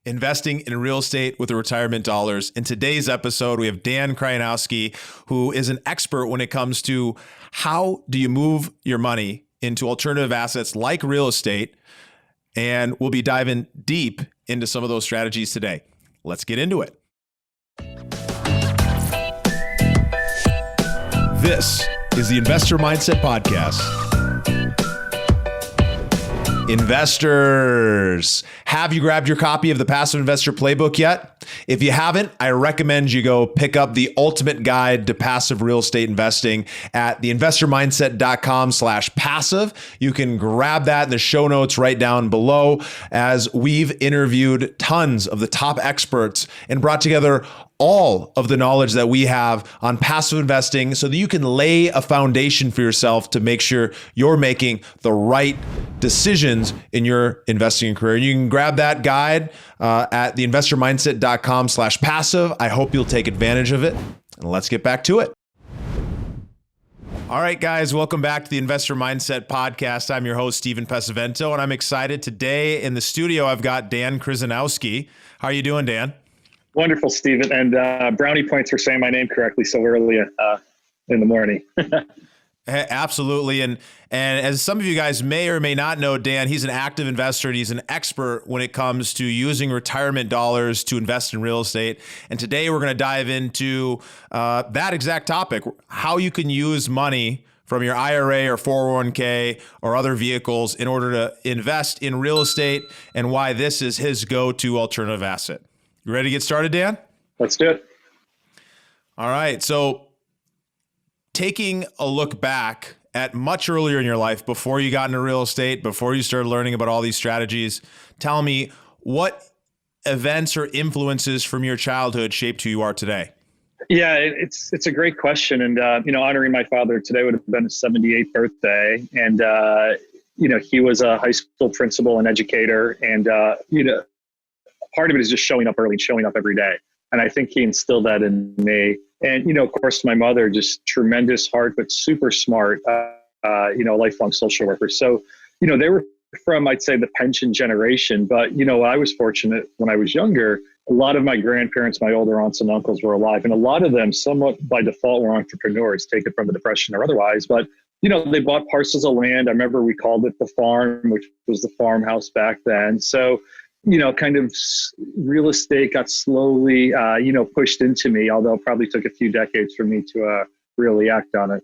investing in real estate with the retirement dollars. In today's episode, we have Dan Kryzanowski, who is an expert when it comes to how do you move your money into alternative assets like real estate. And we'll be diving deep into some of those strategies today. Let's get into it. This is the Investor Mindset Podcast. Investors, have you grabbed your copy of the Passive Investor Playbook yet? If you haven't, I recommend you go pick up the ultimate guide to passive real estate investing at theinvestormindset.com/passive. You can grab that in the show notes right down below, as we've interviewed tons of the top experts and brought together all of the knowledge that we have on passive investing so that you can lay a foundation for yourself to make sure you're making the right decisions in your investing career. You can grab that guide at theinvestormindset.com/passive. I hope you'll take advantage of it. And let's get back to it. All right, guys, welcome back to the Investor Mindset Podcast. I'm your host, Stephen Pesavento, and I'm excited today in the studio. I've got Dan Kryzanowski. How are you doing, Dan? Wonderful, Stephen. And brownie points for saying my name correctly so early in the morning. Absolutely. And as some of you guys may or may not know, Dan, he's an active investor and he's an expert when it comes to using retirement dollars to invest in real estate. And today we're going to dive into that exact topic, how you can use money from your IRA or 401k or other vehicles in order to invest in real estate and why this is his go-to alternative asset. You ready to get started, Dan? Let's do it. All right. So taking a look back at much earlier in your life, before you got into real estate, before you started learning about all these strategies, tell me what events or influences from your childhood shaped who you are today? Yeah, it's a great question. And, honoring my father today would have been his 78th birthday. And, he was a high school principal and educator. And, part of it is just showing up early and showing up every day. And I think he instilled that in me. And, of course, my mother, just tremendous heart, but super smart, lifelong social worker. So, they were from, I'd say, the pension generation. But, I was fortunate when I was younger. A lot of my grandparents, my older aunts and uncles were alive. And a lot of them, somewhat by default, were entrepreneurs, taken from the Depression or otherwise. But, they bought parcels of land. I remember we called it the farm, which was the farmhouse back then. So, kind of real estate got slowly, pushed into me, although it probably took a few decades for me to really act on it.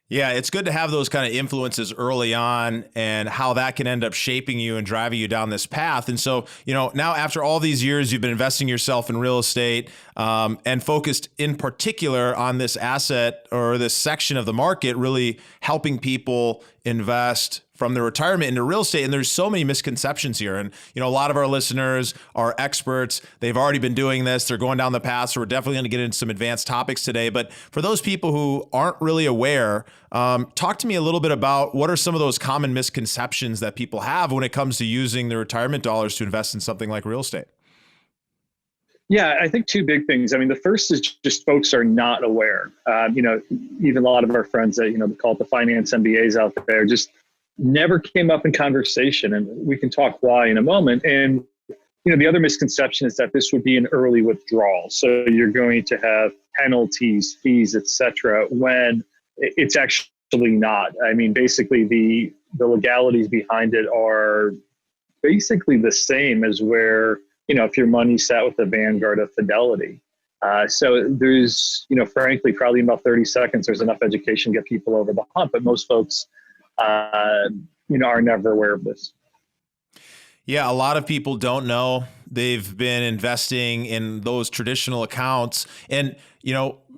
Yeah, it's good to have those kind of influences early on and how that can end up shaping you and driving you down this path. And so, now after all these years, you've been investing yourself in real estate and focused in particular on this asset or this section of the market, really helping people invest from their retirement into real estate. And there's so many misconceptions here. And, a lot of our listeners are experts. They've already been doing this. They're going down the path. So we're definitely going to get into some advanced topics today. But for those people who aren't really aware, talk to me a little bit about what are some of those common misconceptions that people have when it comes to using their retirement dollars to invest in something like real estate. Yeah, I think two big things. I mean, the first is just folks are not aware. Even a lot of our friends that, they call it the finance MBAs out there, just never came up in conversation. And we can talk why in a moment. And, the other misconception is that this would be an early withdrawal. So you're going to have penalties, fees, et cetera, when it's actually not. I mean, basically the legalities behind it are basically the same as where, if your money sat with the Vanguard of Fidelity. So there's, frankly, probably in about 30 seconds, there's enough education to get people over the hump. But most folks, are never aware of this. Yeah, a lot of people don't know. They've been investing in those traditional accounts. And,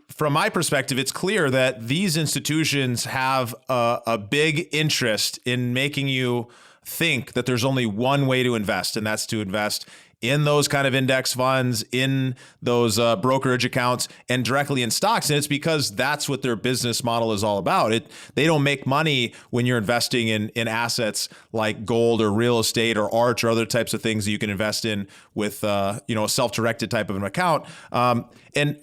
from my perspective, it's clear that these institutions have a big interest in making you think that there's only one way to invest, and that's to invest in those kind of index funds, in those brokerage accounts, and directly in stocks. And it's because that's what their business model is all about. They don't make money when you're investing in assets like gold or real estate or art or other types of things that you can invest in with a self-directed type of an account. And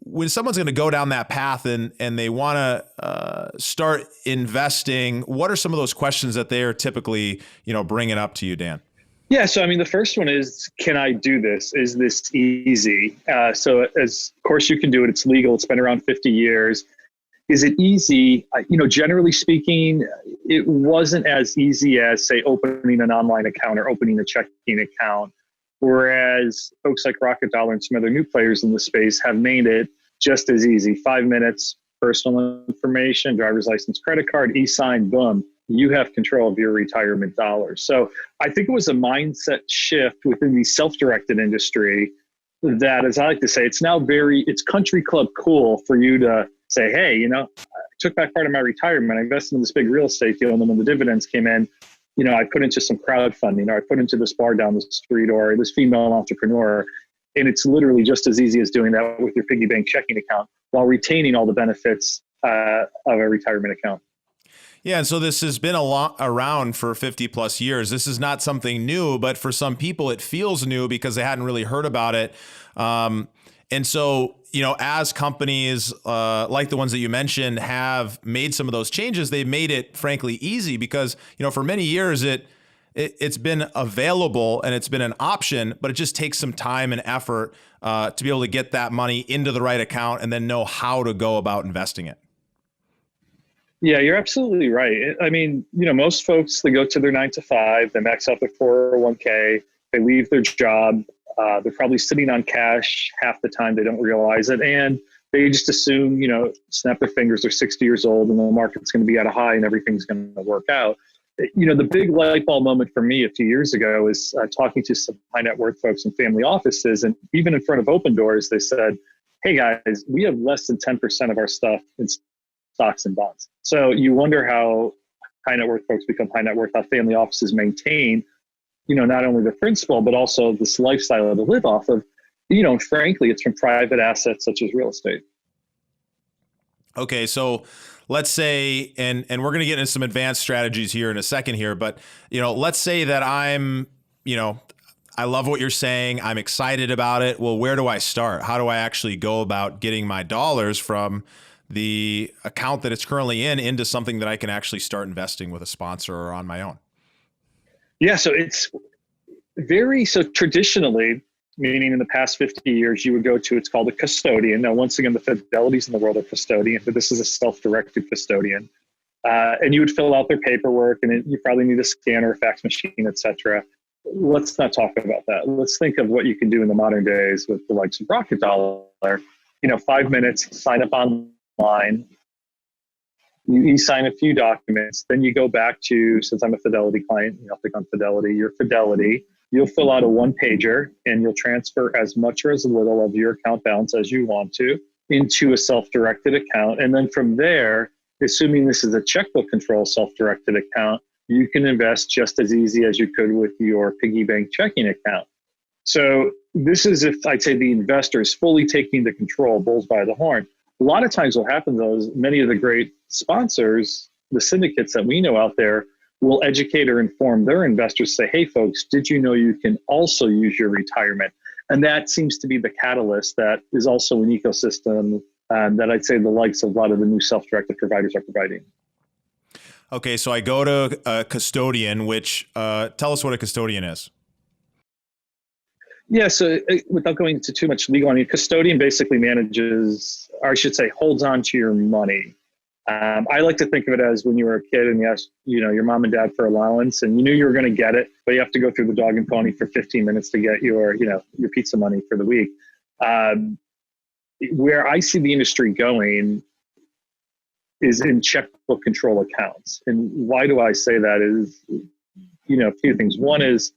when someone's going to go down that path and they want to start investing, what are some of those questions that they are typically bringing up to you, Dan? Yeah, so I mean, the first one is, can I do this? Is this easy? So, as of course you can do it. It's legal. It's been around 50 years. Is it easy? Generally speaking, it wasn't as easy as, say, opening an online account or opening a checking account. Whereas folks like Rocket Dollar and some other new players in the space have made it just as easy. 5 minutes, personal information, driver's license, credit card, e-sign, boom. You have control of your retirement dollars. So I think it was a mindset shift within the self-directed industry that, as I like to say, it's country club cool for you to say, hey, I took back part of my retirement. I invested in this big real estate deal. And then when the dividends came in, I put into some crowdfunding, or I put into this bar down the street, or this female entrepreneur. And it's literally just as easy as doing that with your piggy bank checking account while retaining all the benefits of a retirement account. Yeah, and so this has been around for 50 plus years. This is not something new, but for some people it feels new because they hadn't really heard about it. And so, as companies like the ones that you mentioned have made some of those changes, they've made it frankly easy because, for many years it's been available and it's been an option, but it just takes some time and effort to be able to get that money into the right account and then know how to go about investing it. Yeah, you're absolutely right. I mean, most folks, they go to their 9 to 5, they max out their 401k, they leave their job. They're probably sitting on cash half the time. They don't realize it. And they just assume, snap their fingers, they're 60 years old and the market's going to be at a high and everything's going to work out. The big light bulb moment for me a few years ago is talking to some high net worth folks in family offices. And even in front of open doors, they said, hey guys, we have less than 10% of our stuff in stocks and bonds. So you wonder how high net worth folks become high net worth, how family offices maintain, not only the principal, but also this lifestyle to live off of, frankly, it's from private assets such as real estate. Okay. So let's say, and we're going to get into some advanced strategies here in a second here, but, let's say that I'm, I love what you're saying. I'm excited about it. Well, where do I start? How do I actually go about getting my dollars from the account that it's currently in into something that I can actually start investing with a sponsor or on my own? Yeah, so it's so traditionally, meaning in the past 50 years, you would go to, it's called a custodian. Now, once again, the Fidelities in the world are custodian, but this is a self-directed custodian. And you would fill out their paperwork, and you probably need a scanner, a fax machine, et cetera. Let's not talk about that. Let's think of what you can do in the modern days with the likes of Rocket Dollar. 5 minutes, sign up online. You sign a few documents, then you go back to, since I'm a Fidelity client, I'll click on Fidelity, your Fidelity. You'll fill out a one-pager and you'll transfer as much or as little of your account balance as you want to into a self-directed account. And then from there, assuming this is a checkbook control self-directed account, you can invest just as easy as you could with your piggy bank checking account. So this is, if I'd say, the investor is fully taking the control, bulls by the horn. A lot of times what happens though is many of the great sponsors, the syndicates that we know out there, will educate or inform their investors, say, hey folks, did you know you can also use your retirement? And that seems to be the catalyst that is also an ecosystem that I'd say the likes of a lot of the new self-directed providers are providing. Okay, so I go to a custodian, which tell us what a custodian is. Yeah, so without going into too much legal, custodian basically manages, or I should say, holds on to your money. I like to think of it as when you were a kid and you asked, your mom and dad for allowance, and you knew you were going to get it, but you have to go through the dog and pony for 15 minutes to get your pizza money for the week. Where I see the industry going is in checkbook control accounts. And why do I say that is, a few things. One is,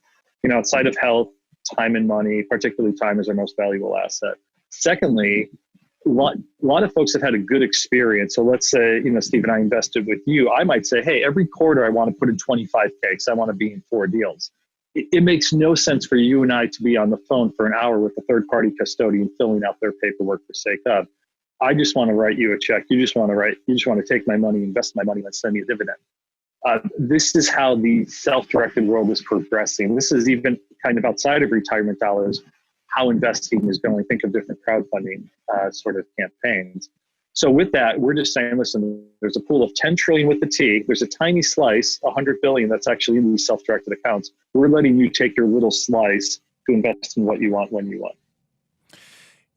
outside of health, time and money, particularly time, is our most valuable asset. Secondly, a lot of folks have had a good experience. So let's say, Steve and I invested with you. I might say, hey, every quarter I want to put in 25K because I want to be in 4 deals. It makes no sense for you and I to be on the phone for an hour with a third-party custodian filling out their paperwork for sake of. I just want to write you a check. You just want to take my money, invest my money, and send me a dividend. This is how the self-directed world is progressing. This is even kind of outside of retirement dollars, how investing is going. Think of different crowdfunding sort of campaigns. So with that, we're just saying, listen, there's a pool of 10 trillion with the T. There's a tiny slice, 100 billion, that's actually in these self-directed accounts. We're letting you take your little slice to invest in what you want when you want.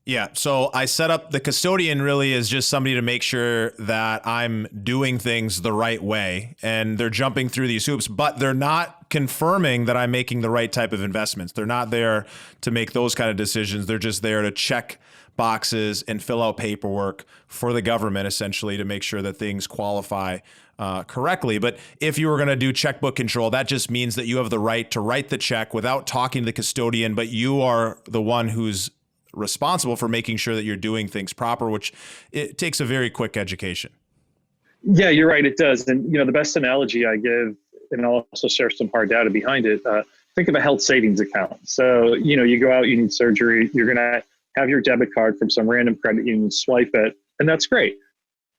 Yeah. So I set up the custodian really is just somebody to make sure that I'm doing things the right way, and they're jumping through these hoops, but they're not confirming that I'm making the right type of investments. They're not there to make those kind of decisions. They're just there to check boxes and fill out paperwork for the government, essentially, to make sure that things qualify correctly. But if you were going to do checkbook control, that just means that you have the right to write the check without talking to the custodian, but you are the one who's responsible for making sure that you're doing things proper, which it takes a very quick education. Yeah, you're right. It does. And, the best analogy I give, and I'll also share some hard data behind it. Think of a health savings account. So, you go out, you need surgery, you're going to have your debit card from some random credit union, swipe it, and that's great.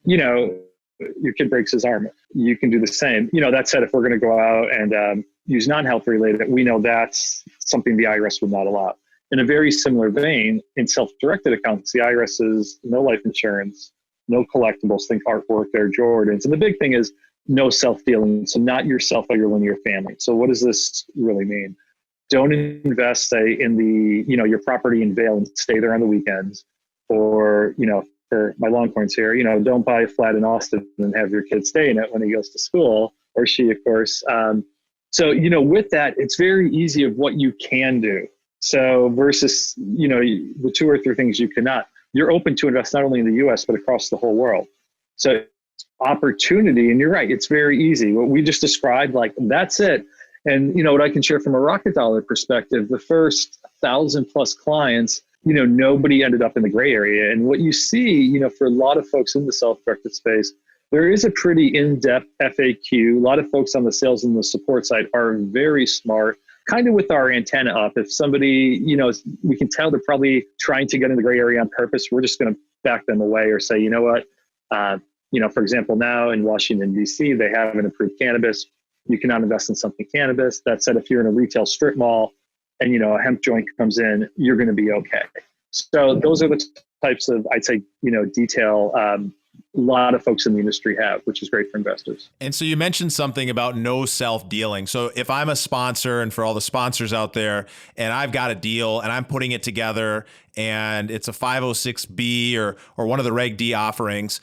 Your kid breaks his arm. You can do the same. That said, if we're going to go out and use non-health related, we know that's something the IRS would not allow. In a very similar vein, in self-directed accounts, the IRS is no life insurance, no collectibles, think artwork, Air Jordans. And the big thing is no self-dealing. So not yourself or your linear family. So what does this really mean? Don't invest, say, in your property in Vail and stay there on the weekends. Or, for my Longhorns here, don't buy a flat in Austin and have your kid stay in it when he goes to school, or she, of course. So, with that, it's very easy of what you can do. So versus, the 2 or 3 things you cannot, you're open to invest not only in the US, but across the whole world. So opportunity, and you're right, it's very easy. What we just described, that's it. And, what I can share from a Rocket Dollar perspective, the first 1,000 plus clients, nobody ended up in the gray area. And what you see, for a lot of folks in the self-directed space, there is a pretty in-depth FAQ. A lot of folks on the sales and the support side are very smart, kind of with our antenna up. If somebody, we can tell they're probably trying to get in the gray area on purpose, we're just going to back them away or say, what, for example, now in Washington, D.C., they haven't approved cannabis. You cannot invest in something cannabis. That said, if you're in a retail strip mall and, a hemp joint comes in, you're going to be okay. So those are the types of, I'd say, detail a lot of folks in the industry have, which is great for investors. And so you mentioned something about no self-dealing. So if I'm a sponsor, and for all the sponsors out there, and I've got a deal and I'm putting it together and it's a 506B or one of the Reg D offerings,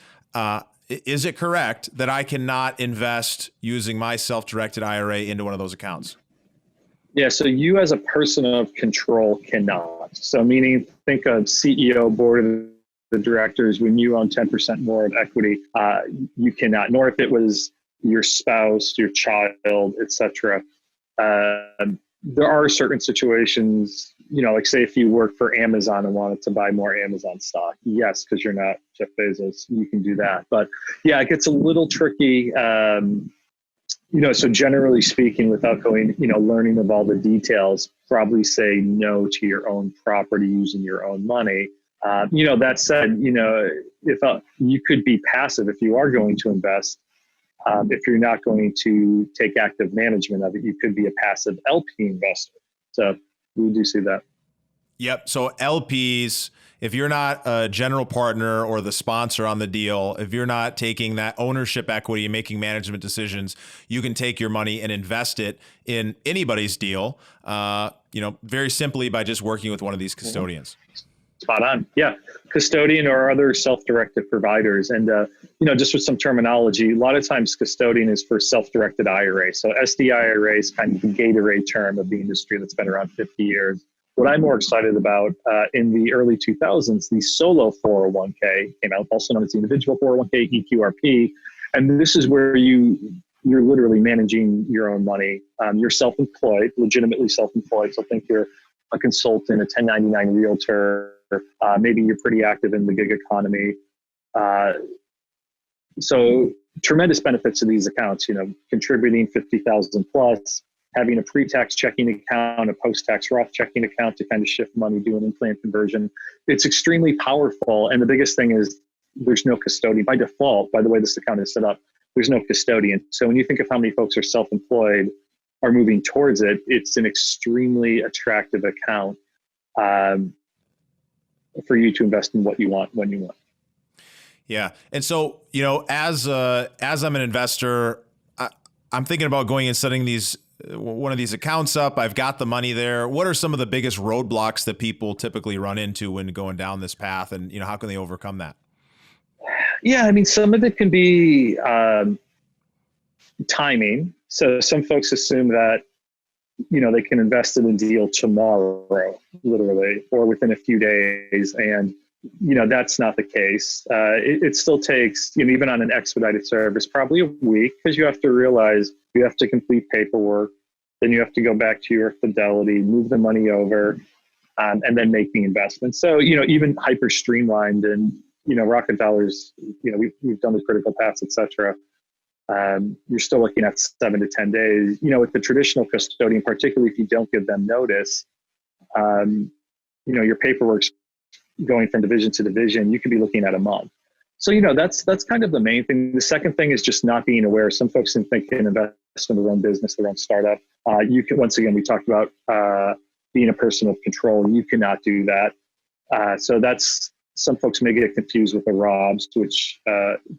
is it correct that I cannot invest using my self-directed IRA into one of those accounts? Yeah, so you as a person of control cannot. So meaning, think of CEO, board of the directors, when you own 10% more of equity, you cannot, nor if it was your spouse, your child, etc. There are certain situations, like say if you work for Amazon and wanted to buy more Amazon stock, yes, because you're not Jeff Bezos, you can do that. But yeah, it gets a little tricky. So generally speaking, without going, learning of all the details, probably say no to your own property using your own money. That said, if you could be passive if you are going to invest. If you're not going to take active management of it, you could be a passive LP investor. So we do see that. Yep. So LPs, if you're not a general partner or the sponsor on the deal, if you're not taking that ownership equity and making management decisions, you can take your money and invest it in anybody's deal, very simply by just working with one of these custodians. Spot on. Yeah. Custodian or other self-directed providers. And, just with some terminology, a lot of times custodian is for self-directed IRA. So SDIRA is kind of the Gatorade term of the industry that's been around 50 years. What I'm more excited about in the early 2000s, the solo 401k came out, also known as the individual 401k, EQRP. And this is where you're literally managing your own money. You're self-employed, legitimately self-employed. So think you're a consultant, a 1099 realtor, maybe you're pretty active in the gig economy. So tremendous benefits to these accounts, contributing 50,000 plus, having a pre-tax checking account, a post-tax Roth checking account to kind of shift money, do an in-plan conversion. It's extremely powerful. And the biggest thing is there's no custodian. By default, by the way this account is set up, there's no custodian. So when you think of how many folks are self-employed, are moving towards it, it's an extremely attractive account for you to invest in what you want when you want. Yeah. And so, as I'm an investor, I'm thinking about going and setting one of these accounts up. I've got the money there. What are some of the biggest roadblocks that people typically run into when going down this path, and how can they overcome that? Yeah, I mean, some of it can be timing. So some folks assume that they can invest in a deal tomorrow, literally, or within a few days, and that's not the case. It still takes, even on an expedited service, probably a week, because you have to realize you have to complete paperwork, then you have to go back to your Fidelity, move the money over, and then make the investment. So, even hyper streamlined and, rocket dollars, we've done the critical paths, et cetera. You're still looking at 7 to 10 days. With the traditional custodian, particularly if you don't give them notice, your paperwork's going from division to division. You could be looking at a month. So, that's kind of the main thing. The second thing is just not being aware. Some folks think they can invest in their own business, their own startup. You can, once again, we talked about being a person of control. You cannot do that. So that's, some folks may get confused with the ROBs, which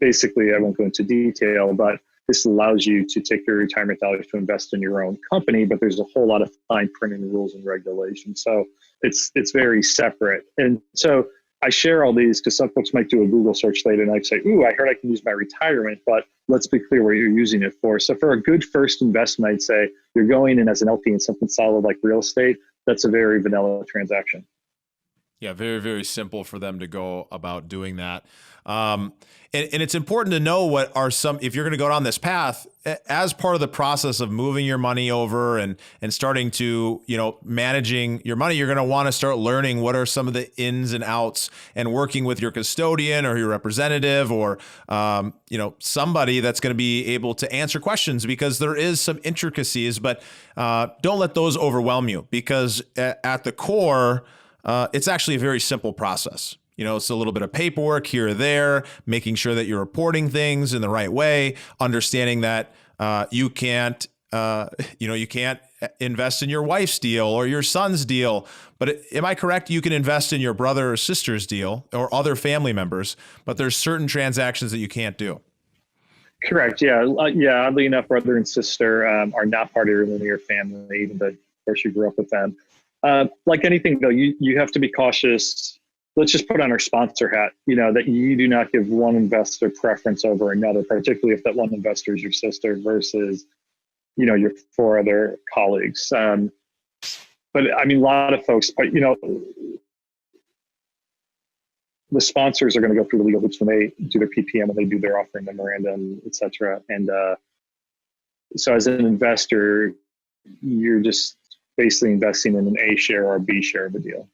basically I won't go into detail, but this allows you to take your retirement dollars to invest in your own company, but there's a whole lot of fine print and rules and regulations. So it's very separate. And so I share all these because some folks might do a Google search later and I'd say, ooh, I heard I can use my retirement, but let's be clear what you're using it for. So for a good first investment, I'd say you're going in as an LP in something solid like real estate. That's a very vanilla transaction. Yeah, very, very simple for them to go about doing that. And it's important to know what are if you're going to go down this path, as part of the process of moving your money over and starting to, managing your money, you're going to want to start learning what are some of the ins and outs, and working with your custodian or your representative or, somebody that's going to be able to answer questions, because there is some intricacies, but don't let those overwhelm you, because at the core, it's actually a very simple process. It's a little bit of paperwork here or there, making sure that you're reporting things in the right way, understanding that you can't invest in your wife's deal or your son's deal. But am I correct? You can invest in your brother or sister's deal or other family members, but there's certain transactions that you can't do. Correct. Yeah. Oddly enough, brother and sister are not part of your linear family, even though, of course, you grew up with them. Like anything, though, you have to be cautious. Let's just put on our sponsor hat, that you do not give one investor preference over another, particularly if that one investor is your sister versus, your 4 other colleagues. But I mean, a lot of folks, but, the sponsors are going to go through the legal hoops when they do their PPM, when they do their offering memorandum, et cetera. And so as an investor, you're just basically investing in an A share or a B share of a deal.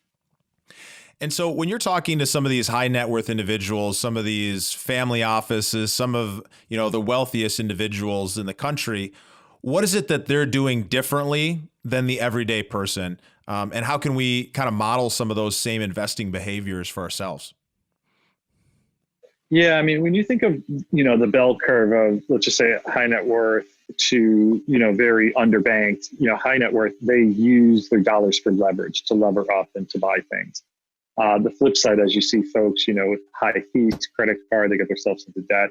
And so when you're talking to some of these high net worth individuals, some of these family offices, some of, the wealthiest individuals in the country, what is it that they're doing differently than the everyday person? And how can we kind of model some of those same investing behaviors for ourselves? Yeah, I mean, when you think of, the bell curve of, let's just say, high net worth to, very underbanked, high net worth, they use their dollars for leverage to lever up and to buy things. The flip side, as you see folks, with high fees, credit card, they get themselves into debt.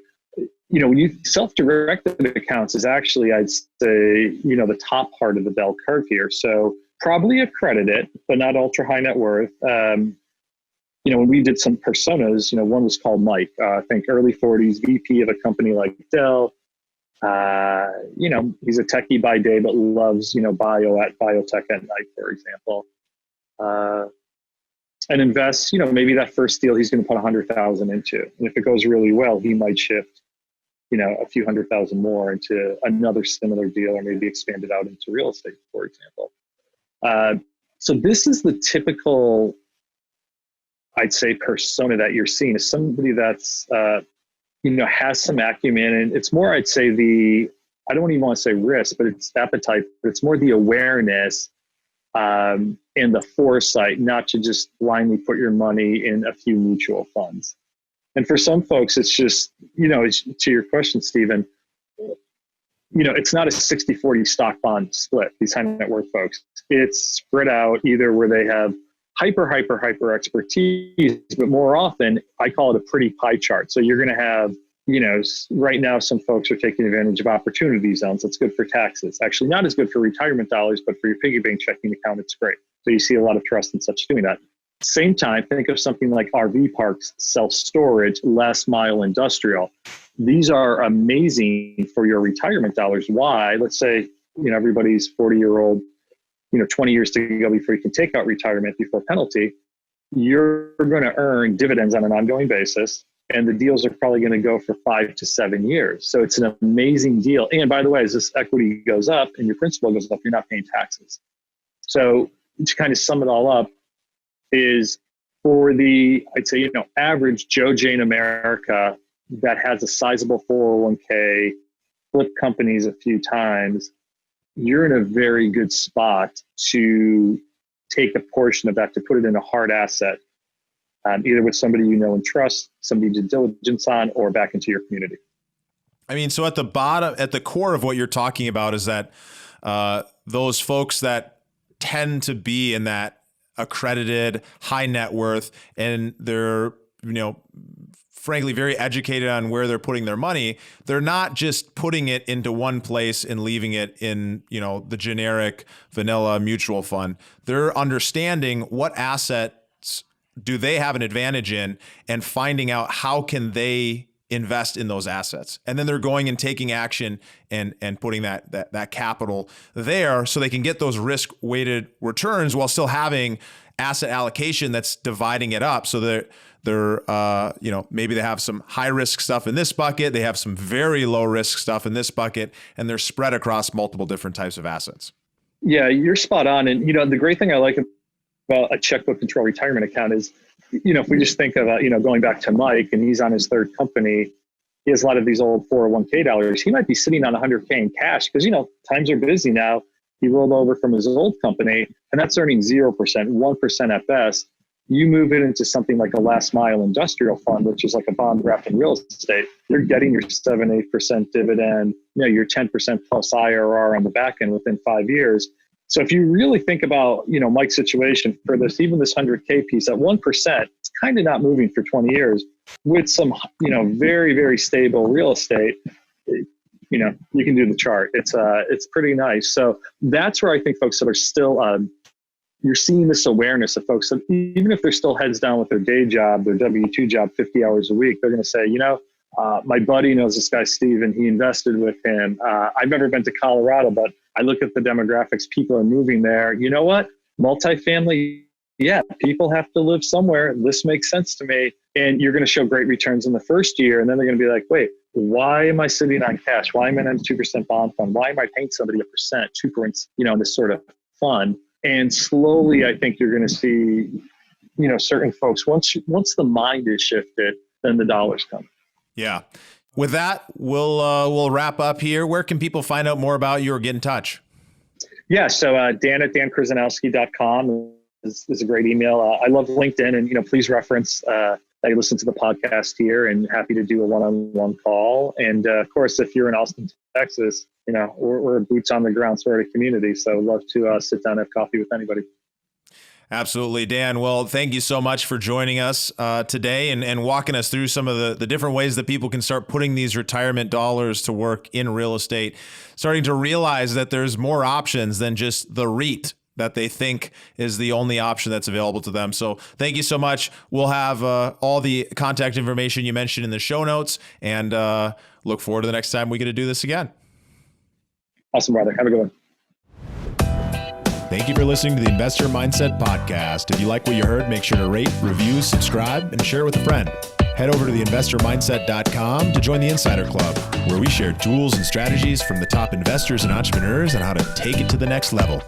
When you self-directed accounts is actually, I'd say, the top part of the bell curve here. So probably accredited, but not ultra high net worth. When we did some personas, one was called Mike, I think early 40s, VP of a company like Dell. He's a techie by day, but loves, biotech at night, for example. And invest, maybe that first deal he's going to put 100,000 into. And if it goes really well, he might shift, a few 100,000 more into another similar deal, or maybe expand it out into real estate, for example. So this is the typical, I'd say, persona that you're seeing, is somebody that's, has some acumen. And it's more, I'd say, I don't even want to say risk, but it's appetite, but it's more the awareness and the foresight not to just blindly put your money in a few mutual funds. And for some folks, it's just, to your question, Stephen, it's not a 60-40 stock bond split, these high net worth folks. It's spread out either where they have hyper expertise, but more often I call it a pretty pie chart. So you're going to have, right now some folks are taking advantage of opportunity zones. That's good for taxes. Actually, not as good for retirement dollars, but for your piggy bank checking account, it's great. So you see a lot of trust and such doing that. Same time, think of something like RV parks, self-storage, last mile industrial. These are amazing for your retirement dollars. Why? Let's say, everybody's 40-year-old, 20 years to go before you can take out retirement before penalty. You're going to earn dividends on an ongoing basis, and the deals are probably going to go for 5 to 7 years. So it's an amazing deal. And by the way, as this equity goes up and your principal goes up, you're not paying taxes. So to kind of sum it all up is for the, I'd say, average Joe Jane America that has a sizable 401k, flip companies a few times, you're in a very good spot to take a portion of that to put it in a hard asset, either with somebody and trust, somebody you did diligence on, or back into your community. I mean, so at the core of what you're talking about is that those folks that tend to be in that accredited high net worth, and they're, frankly, very educated on where they're putting their money. They're not just putting it into one place and leaving it in, the generic vanilla mutual fund. They're understanding what assets do they have an advantage in and finding out how can they invest in those assets. And then they're going and taking action and putting that capital there so they can get those risk weighted returns while still having asset allocation that's dividing it up. So they're maybe they have some high risk stuff in this bucket, they have some very low risk stuff in this bucket, and they're spread across multiple different types of assets. Yeah, you're spot on. And, the great thing I like about a checkbook control retirement account is, if we just think of, going back to Mike, and he's on his third company, he has a lot of these old 401k dollars. He might be sitting on 100K in cash because, times are busy now. He rolled over from his old company, and that's earning 0%, 1% at best. You move it into something like a last mile industrial fund, which is like a bond wrapped in real estate. You're getting your 7-8% dividend, your 10% plus IRR on the back end within 5 years. So if you really think about, Mike's situation for this, even this 100K piece at 1%, it's kind of not moving for 20 years with some, very, very stable real estate. You can do the chart. It's pretty nice. So that's where I think folks that are still, you're seeing this awareness of folks that even if they're still heads down with their day job, their W-2 job, 50 hours a week, they're going to say, my buddy knows this guy, Steve, and he invested with him. I've never been to Colorado, but I look at the demographics. People are moving there. You know what? Multifamily, yeah, people have to live somewhere. This makes sense to me. And you're going to show great returns in the first year. And then they're going to be like, wait, why am I sitting on cash? Why am I in a 2% bond fund? Why am I paying somebody 1%, 2%, this sort of fund? And slowly, I think you're going to see, certain folks, once the mind is shifted, then the dollars come. Yeah. With that, we'll wrap up here. Where can people find out more about you or get in touch? Yeah. So Dan at dankryzanowski.com is a great email. I love LinkedIn, and, please reference that you listen to the podcast here, and happy to do a one-on-one call. And of course, if you're in Austin, Texas, we're a boots on the ground sort of community. So I'd love to sit down and have coffee with anybody. Absolutely, Dan. Well, thank you so much for joining us today and walking us through some of the different ways that people can start putting these retirement dollars to work in real estate, starting to realize that there's more options than just the REIT that they think is the only option that's available to them. So thank you so much. We'll have all the contact information you mentioned in the show notes, and look forward to the next time we get to do this again. Awesome, brother. Have a good one. Thank you for listening to the Investor Mindset Podcast. If you like what you heard, make sure to rate, review, subscribe, and share with a friend. Head over to theinvestormindset.com to join the Insider Club, where we share tools and strategies from the top investors and entrepreneurs on how to take it to the next level.